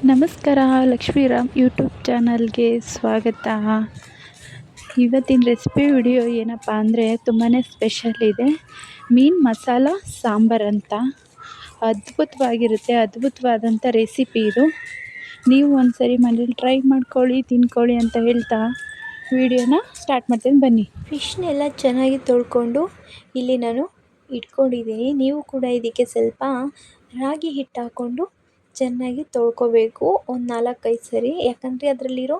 ನಮಸ್ಕಾರ ಲಕ್ಷ್ಮೀರಾಮ್ ಯೂಟ್ಯೂಬ್ ಚಾನಲ್ಗೆ ಸ್ವಾಗತ. ಇವತ್ತಿನ ರೆಸಿಪಿ ವಿಡಿಯೋ ಏನಪ್ಪ ಅಂದರೆ ತುಂಬಾ ಸ್ಪೆಷಲ್ ಇದೆ. ಮೀನು ಮಸಾಲ ಸಾಂಬಾರು ಅಂತ ಅದ್ಭುತವಾದಂಥ ರೆಸಿಪಿ ಇದು. ನೀವು ಒಂದ್ಸರಿ ಮನೇಲಿ ಟ್ರೈ ಮಾಡ್ಕೊಳ್ಳಿ, ತಿನ್ಕೊಳ್ಳಿ ಅಂತ ಹೇಳ್ತಾ ವಿಡಿಯೋನ ಸ್ಟಾರ್ಟ್ ಮಾಡ್ತೀನಿ ಬನ್ನಿ. ಫಿಶ್ನೆಲ್ಲ ಚೆನ್ನಾಗಿ ತೊಳ್ಕೊಂಡು ಇಲ್ಲಿ ನಾನು ಇಟ್ಕೊಂಡಿದ್ದೀನಿ. ನೀವು ಕೂಡ ಇದಕ್ಕೆ ಸ್ವಲ್ಪ ರಾಗಿ ಹಿಟ್ಟು ಹಾಕ್ಕೊಂಡು ಚೆನ್ನಾಗಿ ತೊಳ್ಕೊಬೇಕು ಒಂದು 4-5 ಸರಿ, ಯಾಕಂದರೆ ಅದರಲ್ಲಿರೋ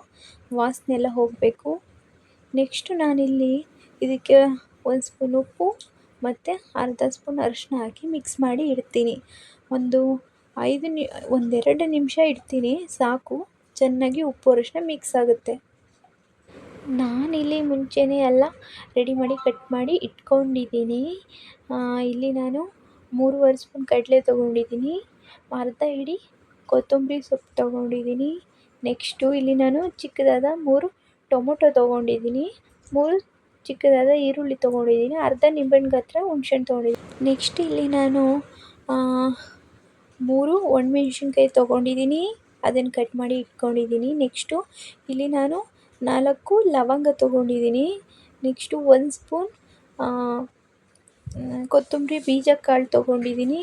ವಾಸನೆ ಎಲ್ಲ ಹೋಗಬೇಕು. ನೆಕ್ಸ್ಟು ನಾನಿಲ್ಲಿ ಇದಕ್ಕೆ 1 ಸ್ಪೂನ್ ಉಪ್ಪು ಮತ್ತು ಅರ್ಧ ಸ್ಪೂನ್ ಅರಿಶಿನ ಹಾಕಿ ಮಿಕ್ಸ್ ಮಾಡಿ ಇಡ್ತೀನಿ. ಒಂದೆರಡು ನಿಮಿಷ ಇಡ್ತೀನಿ ಸಾಕು, ಚೆನ್ನಾಗಿ ಉಪ್ಪು ಅರಿಶಿನ ಮಿಕ್ಸ್ ಆಗುತ್ತೆ. ನಾನಿಲ್ಲಿ ಮುಂಚೆನೇ ಎಲ್ಲ ರೆಡಿ ಮಾಡಿ ಕಟ್ ಮಾಡಿ ಇಟ್ಕೊಂಡಿದ್ದೀನಿ. ಇಲ್ಲಿ ನಾನು 3.5 ಸ್ಪೂನ್ ಕಡಲೆ ತೊಗೊಂಡಿದ್ದೀನಿ, ಅರ್ಧ ಹಿಡಿ ಕೊತ್ತಂಬರಿ ಸೊಪ್ಪು ತೊಗೊಂಡಿದ್ದೀನಿ. ನೆಕ್ಸ್ಟು ಇಲ್ಲಿ ನಾನು ಚಿಕ್ಕದಾದ 3 ಟೊಮೊಟೊ ತೊಗೊಂಡಿದ್ದೀನಿ, 3 ಚಿಕ್ಕದಾದ ಈರುಳ್ಳಿ ತೊಗೊಂಡಿದ್ದೀನಿ, ಅರ್ಧ ನಿಂಬೆಹಣ್ಣು ಗಾತ್ರ ಹುಣ್ಸೆಹಣ್ಣು ತೊಗೊಂಡಿದ್ದೀನಿ. ನೆಕ್ಸ್ಟ್ ಇಲ್ಲಿ ನಾನು 3 ಒಣಮೆಣ್ಸಿನ್ಕಾಯಿ ತೊಗೊಂಡಿದ್ದೀನಿ, ಅದನ್ನು ಕಟ್ ಮಾಡಿ ಇಟ್ಕೊಂಡಿದ್ದೀನಿ. ನೆಕ್ಸ್ಟು ಇಲ್ಲಿ ನಾನು 4 ಲವಂಗ ತೊಗೊಂಡಿದ್ದೀನಿ. ನೆಕ್ಸ್ಟು 1 ಸ್ಪೂನ್ ಕೊತ್ತಂಬರಿ ಬೀಜ ಕಾಳು ತೊಗೊಂಡಿದ್ದೀನಿ.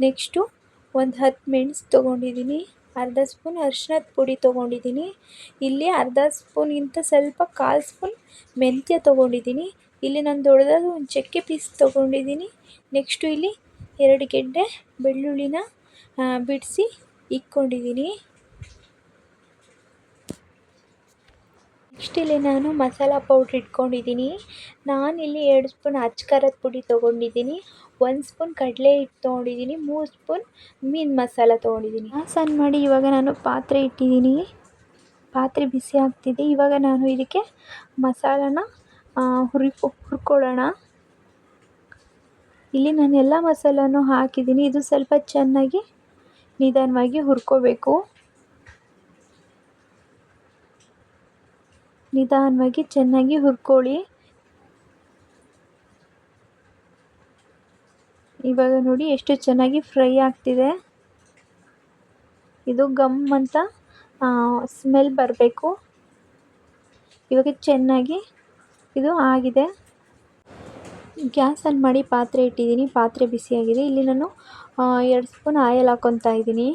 ನೆಕ್ಸ್ಟು ಒಂದು 10 ಮೆಣಸು ತೊಗೊಂಡಿದ್ದೀನಿ, ಅರ್ಧ ಸ್ಪೂನ್ ಅರಿಶಿನದ ಪುಡಿ ತೊಗೊಂಡಿದ್ದೀನಿ. ಇಲ್ಲಿ ಅರ್ಧ ಸ್ಪೂನ್ಗಿಂತ ಸ್ವಲ್ಪ 1/4 ಸ್ಪೂನ್ ಮೆಂತ್ಯ ತೊಗೊಂಡಿದ್ದೀನಿ. ಇಲ್ಲಿ ನಾನು ದೊಡ್ಡದಾದ ಒಂದು ಚಕ್ಕೆ ಪೀಸ್ ತೊಗೊಂಡಿದ್ದೀನಿ. ನೆಕ್ಸ್ಟು ಇಲ್ಲಿ 2 ಗೆಡ್ಡೆ ಬೆಳ್ಳುಳ್ಳಿನ ಬಿಡಿಸಿ ಇಟ್ಕೊಂಡಿದ್ದೀನಿ. ನೆಕ್ಸ್ಟ್ ಇಲ್ಲಿ ನಾನು ಮಸಾಲ ಪೌಡ್ರ್ ಇಟ್ಕೊಂಡಿದ್ದೀನಿ. ನಾನಿಲ್ಲಿ 2 ಸ್ಪೂನ್ ಅಚ್ಚ ಖಾರದ ಪುಡಿ ತೊಗೊಂಡಿದ್ದೀನಿ, 1 ಸ್ಪೂನ್ ಕಡಲೆ ಹಿಟ್ಟು ತೊಗೊಂಡಿದ್ದೀನಿ, 3 ಸ್ಪೂನ್ ಮೀನು ಮಸಾಲ ತೊಗೊಂಡಿದ್ದೀನಿ. ಗ್ಯಾಸ್ ಆನ್ ಮಾಡಿ ಇವಾಗ ನಾನು ಪಾತ್ರೆ ಇಟ್ಟಿದ್ದೀನಿ, ಪಾತ್ರೆ ಬಿಸಿ ಆಗ್ತಿದೆ. ಇವಾಗ ನಾನು ಇದಕ್ಕೆ ಮಸಾಲಾನ ಹುರ್ಕೊಳ್ಳೋಣ. ಇಲ್ಲಿ ನಾನು ಎಲ್ಲ ಮಸಾಲನೂ ಹಾಕಿದ್ದೀನಿ. ಇದು ಸ್ವಲ್ಪ ಚೆನ್ನಾಗಿ ನಿಧಾನವಾಗಿ ಹುರ್ಕೋಬೇಕು. ನಿಧಾನವಾಗಿ ಚೆನ್ನಾಗಿ ಹುರ್ಕೊಳ್ಳಿ. ಇವಾಗ ನೋಡಿ ಎಷ್ಟು ಚೆನ್ನಾಗಿ ಫ್ರೈ ಆಗ್ತಿದೆ. ಇದು ಗಮ್ ಅಂತ ಸ್ಮೆಲ್ ಬರಬೇಕು. ಇವಾಗ ಚೆನ್ನಾಗಿ ಇದು ಆಗಿದೆ. ಗ್ಯಾಸ್ ಆನ್ ಮಾಡಿ ಪಾತ್ರೆ ಇಟ್ಟಿದ್ದೀನಿ, ಪಾತ್ರೆ ಬಿಸಿಯಾಗಿದೆ. ಇಲ್ಲಿ ನಾನು 2 ಸ್ಪೂನ್ ಆಯಿಲ್ ಹಾಕ್ಕೊತಾ ಇದ್ದೀನಿ.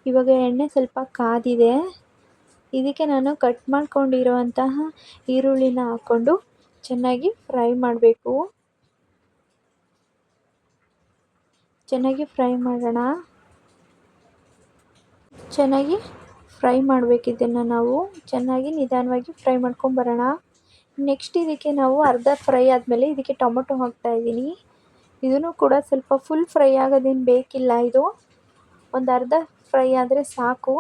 ಇವಾಗ ಎಣ್ಣೆ ಸ್ವಲ್ಪ ಕಾದಿದೆ. ಇದಕ್ಕೆ ನಾನು ಕಟ್ ಮಾಡ್ಕೊಂಡಿರುವಂತಹ ಈರುಳ್ಳಿನ ಹಾಕ್ಕೊಂಡು ಚೆನ್ನಾಗಿ ಫ್ರೈ ಮಾಡಬೇಕು. ಚೆನ್ನಾಗಿ ಫ್ರೈ ಮಾಡೋಣ. ಚೆನ್ನಾಗಿ ಫ್ರೈ ಮಾಡಬೇಕಿದ್ದನ್ನು ನಾವು ಚೆನ್ನಾಗಿ ನಿಧಾನವಾಗಿ ಫ್ರೈ ಮಾಡ್ಕೊಂಬರೋಣ. ನೆಕ್ಸ್ಟ್ ಇದಕ್ಕೆ ನಾವು ಅರ್ಧ ಫ್ರೈ ಆದಮೇಲೆ ಇದಕ್ಕೆ ಟೊಮೊಟೊ ಹಾಕ್ತಾಯಿದ್ದೀನಿ. ಇದನ್ನು ಕೂಡ ಸ್ವಲ್ಪ ಫುಲ್ ಫ್ರೈ ಆಗೋದೇನು ಬೇಕಿಲ್ಲ, ಇದು ಒಂದು ಅರ್ಧ ಫ್ರೈ ಆದರೆ ಸಾಕು.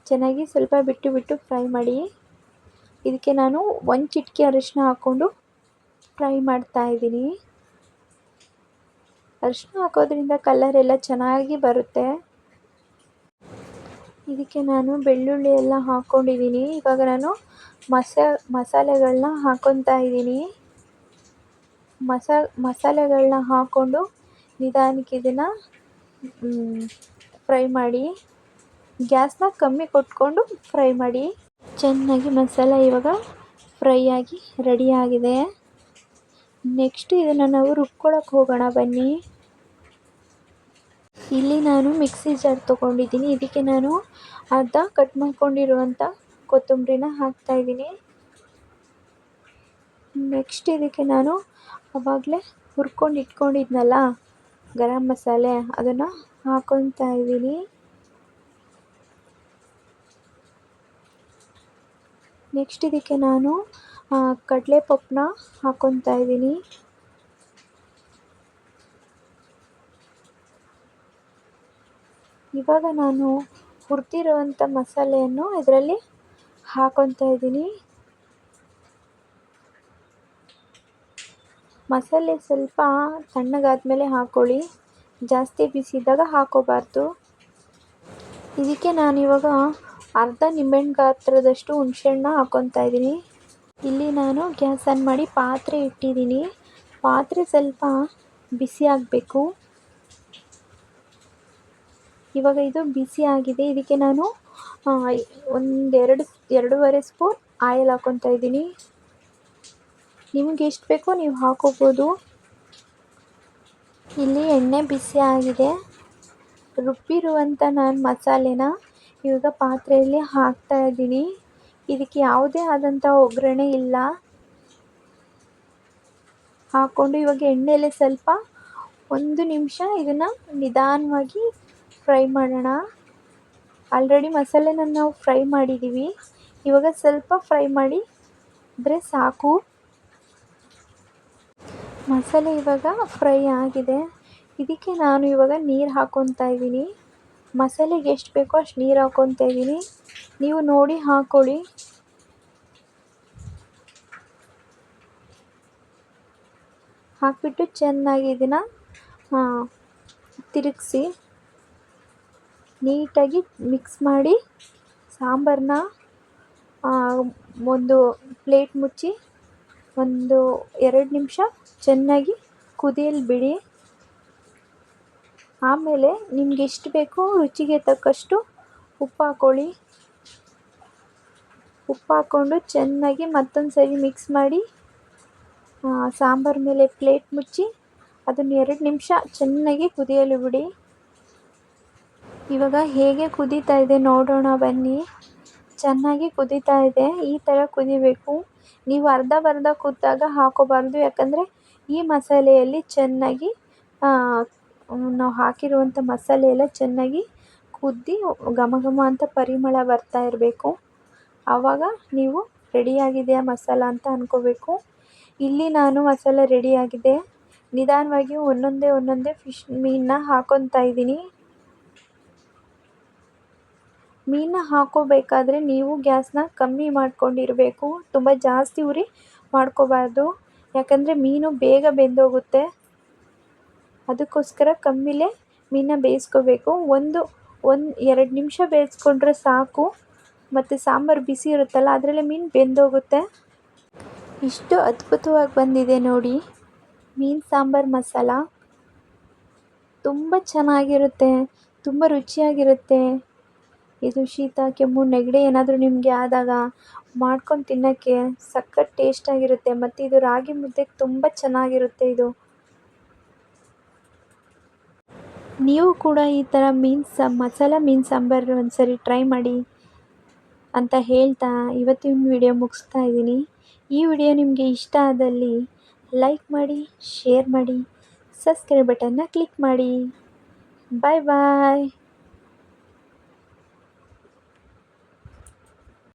ಚೆನ್ನಾಗಿ ಸ್ವಲ್ಪ ಬಿಟ್ಟು ಫ್ರೈ ಮಾಡಿ. ಇದಕ್ಕೆ ನಾನು 1 ಚಿಟಿಕೆ ಅರಿಶಿನ ಹಾಕ್ಕೊಂಡು ಫ್ರೈ ಮಾಡ್ತಾಯಿದ್ದೀನಿ. ಅರಿಶಿನ ಹಾಕೋದ್ರಿಂದ ಕಲರ್ ಎಲ್ಲ ಚೆನ್ನಾಗಿ ಬರುತ್ತೆ. ಇದಕ್ಕೆ ನಾನು ಬೆಳ್ಳುಳ್ಳಿ ಎಲ್ಲ ಹಾಕ್ಕೊಂಡಿದ್ದೀನಿ. ಇವಾಗ ನಾನು ಮಸಾಲೆಗಳನ್ನ ಹಾಕ್ಕೊತಾ ಇದ್ದೀನಿ. ಮಸಾಲೆಗಳನ್ನ ಹಾಕ್ಕೊಂಡು ನಿಧಾನಕ್ಕೆ ಇದನ್ನು ಫ್ರೈ ಮಾಡಿ. ಗ್ಯಾಸ್ನ ಕಮ್ಮಿ ಕೊಟ್ಕೊಂಡು ಫ್ರೈ ಮಾಡಿ. ಚೆನ್ನಾಗಿ ಮಸಾಲ ಇವಾಗ ಫ್ರೈ ಆಗಿ ರೆಡಿಯಾಗಿದೆ. ನೆಕ್ಸ್ಟ್ ಇದನ್ನು ನಾವು ರುಬ್ಕೊಳ್ಳೋಕೆ ಹೋಗೋಣ ಬನ್ನಿ. ಇಲ್ಲಿ ನಾನು ಮಿಕ್ಸಿ ಜಾರ್ ತೊಗೊಂಡಿದ್ದೀನಿ. ಇದಕ್ಕೆ ನಾನು ಅರ್ಧ ಕಟ್ ಮಾಡ್ಕೊಂಡಿರುವಂಥ ಕೊತ್ತಂಬರಿನ ಹಾಕ್ತಾಯಿದ್ದೀನಿ. ನೆಕ್ಸ್ಟ್ ಇದಕ್ಕೆ ನಾನು ಆವಾಗಲೇ ಹುರ್ಕೊಂಡು ಇಟ್ಕೊಂಡಿದ್ನಲ್ಲ ಗರಂ ಮಸಾಲೆ, ಅದನ್ನು ಹಾಕ್ಕೊತಾ ಇದ್ದೀನಿ. ನೆಕ್ಸ್ಟ್ ಇದಕ್ಕೆ ನಾನು ಕಡಲೆಪಪ್ಪನ್ನ ಹಾಕ್ಕೊತಾ ಇದ್ದೀನಿ. ಇವಾಗ ನಾನು ಹುರಿದಿರುವಂಥ ಮಸಾಲೆಯನ್ನು ಇದರಲ್ಲಿ ಹಾಕ್ಕೊತಾ ಇದ್ದೀನಿ. ಮಸಾಲೆ ಸ್ವಲ್ಪ ತಣ್ಣಗಾದ್ಮೇಲೆ ಹಾಕ್ಕೊಳ್ಳಿ, ಜಾಸ್ತಿ ಬಿಸಿ ಇದ್ದಾಗ ಹಾಕ್ಕೋಬಾರ್ದು. ಇದಕ್ಕೆ ನಾನಿವಾಗ ಅರ್ಧ ನಿಂಬೆಹಣ್ಣು ಗಾತ್ರದಷ್ಟು ಹುಣಸೆಹಣ್ಣನ್ನ ಹಾಕ್ಕೊತಾ ಇದ್ದೀನಿ. ಇಲ್ಲಿ ನಾನು ಗ್ಯಾಸ್ ಆನ್ ಮಾಡಿ ಪಾತ್ರೆ ಇಟ್ಟಿದ್ದೀನಿ. ಪಾತ್ರೆ ಸ್ವಲ್ಪ ಬಿಸಿ ಆಗಬೇಕು. ಇವಾಗ ಇದು ಬಿಸಿ ಆಗಿದೆ. ಇದಕ್ಕೆ ನಾನು ಒಂದೆರಡು 2.5 ಸ್ಪೂನ್ ಆಯಿಲ್ ಹಾಕ್ಕೊತಾ ಇದ್ದೀನಿ. ನಿಮ್ಗೆ ಎಷ್ಟು ಬೇಕೋ ನೀವು ಹಾಕೋಬೋದು. ಇಲ್ಲಿ ಎಣ್ಣೆ ಬಿಸಿ ಆಗಿದೆ. ರುಬ್ಬಿರುವಂಥ ನಾನು ಮಸಾಲೆನ ಇವಾಗ ಪಾತ್ರೆಯಲ್ಲಿ ಹಾಕ್ತಾ ಇದ್ದೀನಿ. ಇದಕ್ಕೆ ಯಾವುದೇ ಆದಂಥ ಒಗ್ಗರಣೆ ಇಲ್ಲ. ಹಾಕ್ಕೊಂಡು ಇವಾಗ ಎಣ್ಣೆಲೆ ಸ್ವಲ್ಪ 1 ನಿಮಿಷ ಇದನ್ನು ನಿಧಾನವಾಗಿ ಫ್ರೈ ಮಾಡೋಣ. ಆಲ್ರೆಡಿ ಮಸಾಲೆನ ನಾವು ಫ್ರೈ ಮಾಡಿದ್ದೀವಿ. ಇವಾಗ ಸ್ವಲ್ಪ ಫ್ರೈ ಮಾಡಿದರೆ ಸಾಕು. ಮಸಾಲೆ ಇವಾಗ ಫ್ರೈ ಆಗಿದೆ. ಇದಕ್ಕೆ ನಾನು ಇವಾಗ ನೀರು ಹಾಕ್ಕೊತಾ ಇದ್ದೀನಿ. ಮಸಾಲೆಗೆ ಎಷ್ಟು ಬೇಕೋ ಅಷ್ಟು ನೀರು ಹಾಕ್ಕೊತಾ ಇದ್ದೀನಿ. ನೀವು ನೋಡಿ ಹಾಕ್ಕೊಳ್ಳಿ. ಹಾಕಿಬಿಟ್ಟು ಚೆನ್ನಾಗಿ ಇದನ್ನು ತಿರುಗಿಸಿ ನೀಟಾಗಿ ಮಿಕ್ಸ್ ಮಾಡಿ ಸಾಂಬಾರನ್ನ ಒಂದು ಪ್ಲೇಟ್ ಮುಚ್ಚಿ 2 ನಿಮಿಷ ಚೆನ್ನಾಗಿ ಕುದಿಯಲು ಬಿಡಿ. ಆಮೇಲೆ ನಿಮ್ಗೆ ಎಷ್ಟು ಬೇಕೋ ರುಚಿಗೆ ತಕ್ಕಷ್ಟು ಉಪ್ಪು ಹಾಕ್ಕೊಳ್ಳಿ. ಉಪ್ಪು ಹಾಕ್ಕೊಂಡು ಚೆನ್ನಾಗಿ ಮತ್ತೊಂದು ಸರಿ ಮಿಕ್ಸ್ ಮಾಡಿ ಸಾಂಬಾರ ಮೇಲೆ ಪ್ಲೇಟ್ ಮುಚ್ಚಿ ಅದನ್ನು 2 ನಿಮಿಷ ಚೆನ್ನಾಗಿ ಕುದಿಯಲು ಬಿಡಿ. ಇವಾಗ ಹೇಗೆ ಕುದೀತಾ ಇದೆ ನೋಡೋಣ ಬನ್ನಿ. ಚೆನ್ನಾಗಿ ಕುದೀತಾ ಇದೆ. ಈ ಥರ ಕುದಿಬೇಕು. ನೀವು ಅರ್ಧ ಕುದ್ದಾಗ ಹಾಕೋಬಾರ್ದು. ಯಾಕಂದರೆ ಈ ಮಸಾಲೆಯಲ್ಲಿ ಚೆನ್ನಾಗಿ ನಾವು ಹಾಕಿರುವಂಥ ಮಸಾಲೆ ಎಲ್ಲ ಚೆನ್ನಾಗಿ ಕುದ್ದು ಘಮ ಘಮ ಅಂತ ಪರಿಮಳ ಬರ್ತಾ ಇರಬೇಕು. ಆವಾಗ ನೀವು ರೆಡಿಯಾಗಿದೆ ಮಸಾಲ ಅಂತ ಅಂದ್ಕೋಬೇಕು. ಇಲ್ಲಿ ನಾನು ಮಸಾಲೆ ರೆಡಿಯಾಗಿದೆ. ನಿಧಾನವಾಗಿ ಒಂದೊಂದೇ ಮೀನನ್ನ ಹಾಕ್ಕೊತಾ ಇದ್ದೀನಿ. ಮೀನನ್ನ ಹಾಕ್ಕೋಬೇಕಾದ್ರೆ ನೀವು ಗ್ಯಾಸ್ನ ಕಮ್ಮಿ ಮಾಡ್ಕೊಂಡಿರಬೇಕು. ತುಂಬ ಜಾಸ್ತಿ ಉರಿ ಮಾಡ್ಕೋಬಾರ್ದು. ಯಾಕಂದರೆ ಮೀನು ಬೇಗ ಬೆಂದೋಗುತ್ತೆ. ಅದಕ್ಕೋಸ್ಕರ ಕಮ್ಮಿಲೇ ಮೀನನ್ನ ಬೇಯಿಸ್ಕೋಬೇಕು. 2 ನಿಮಿಷ ಬೇಯಿಸ್ಕೊಂಡ್ರೆ ಸಾಕು. ಮತ್ತು ಸಾಂಬಾರು ಬಿಸಿ ಇರುತ್ತಲ್ಲ ಅದರಲ್ಲೇ ಮೀನು ಬೆಂದೋಗುತ್ತೆ. ಇಷ್ಟು ಅದ್ಭುತವಾಗಿ ಬಂದಿದೆ ನೋಡಿ ಮೀನು ಸಾಂಬಾರು ಮಸಾಲ. ತುಂಬ ಚೆನ್ನಾಗಿರುತ್ತೆ, ತುಂಬ ರುಚಿಯಾಗಿರುತ್ತೆ. ಇದು ಶೀತ, ಕೆಮ್ಮು, ನೆಗಡಿ ಏನಾದರೂ ನಿಮಗೆ ಆದಾಗ ಮಾಡ್ಕೊಂಡು ತಿನ್ನೋಕ್ಕೆ ಸಖತ್ ಟೇಸ್ಟಾಗಿರುತ್ತೆ. ಮತ್ತು ಇದು ರಾಗಿ ಮುದ್ದೆಗೆ ತುಂಬ ಚೆನ್ನಾಗಿರುತ್ತೆ ಇದು. ನೀವು ಕೂಡ ಈ ಥರ ಮಸಾಲ ಮೀನು ಸಾಂಬಾರು ಒಂದ್ಸರಿ ಟ್ರೈ ಮಾಡಿ ಅಂತ ಹೇಳ್ತಾ ಇವತ್ತಿನ ವಿಡಿಯೋ ಮುಗಿಸ್ತಾ ಇದ್ದೀನಿ. ಈ ವಿಡಿಯೋ ನಿಮಗೆ ಇಷ್ಟ ಆದಲ್ಲಿ ಲೈಕ್ ಮಾಡಿ, ಶೇರ್ ಮಾಡಿ, ಸಬ್ಸ್ಕ್ರೈಬ್ ಬಟನ್ನ ಕ್ಲಿಕ್ ಮಾಡಿ. ಬಾಯ್ ಬಾಯ್.